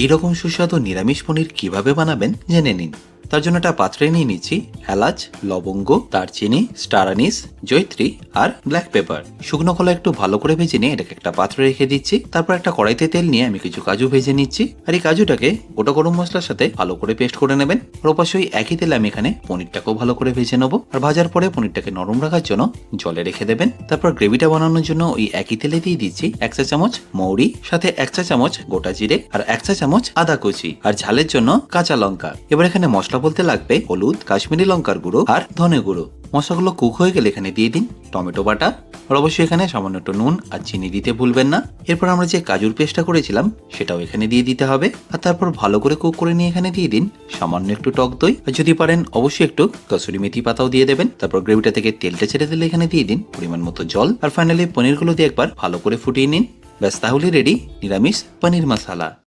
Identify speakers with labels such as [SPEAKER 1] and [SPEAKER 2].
[SPEAKER 1] এইরকম সুস্বাদু নিরামিষ পনির কিভাবে বানাবেন জেনে নিন। তার জন্য একটা পাত্রে নিয়ে নিচ্ছি এলাচ, লবঙ্গ, দারচিনি, স্টার আনিস, জয়ত্রী আর ব্ল্যাক পেপার। শুকনো কলা একটু ভালো করে ভেজে নিয়ে এটাকে একটা পাত্রে রেখে দিচ্ছি। তারপর একটা কড়াইতে তেল নিয়ে আমি কিছু কাজু ভেজে নিচ্ছি, আর এই কাজুটাকে গোটা গরম মশলার সাথে ভালো করে পেস্ট করে নেবেন। আর অবশ্যই একই তেলে আমি এখানে পনিরটাকেও ভালো করে ভেজে নেবো। আর ভাজার পরে পনিরটাকে নরম রাখার জন্য জলে রেখে দেবেন। তারপর গ্রেভিটা বানানোর জন্য ওই একই তেলে দিয়ে দিচ্ছি 1 চা চামচ মৌরি, সাথে 1 চা চামচ গোটা জিরে আর 1 চা চামচ আদা কুচি, আর ঝালের জন্য কাঁচা লঙ্কা। এবার এখানে মশলা বলতে লাগবে হলুদ, কাশ্মীরি লঙ্কার গুঁড়ো আর ধনে গুঁড়ো। মশলাগুলো কুক হয়ে গেলে এখানে দিয়ে দিন টমেটো বাটা, আর অবশ্যই এখানে সামান্য একটু নুন আর চিনি দিতে ভুলবেন না। এরপর আমরা যে কাজুর পেস্টটা করেছিলাম সেটাও এখানে দিয়ে দিতে হবে, আর তারপর ভালো করে কুক করে নিয়ে এখানে দিয়ে দিন সামান্য একটু টক দই, আর যদি পারেন অবশ্যই একটু কসুরি মেথি পাতাও দিয়ে দেবেন। তারপর গ্রেভিটা থেকে তেলটা ছেড়ে দিলে এখানে দিয়ে দিন পরিমাণ মতো জল, আর ফাইনালি পনিরগুলো দিয়ে একবার ভালো করে ফুটিয়ে নিন। ব্যাস, তাহলে রেডি নিরামিষ পনির মশালা।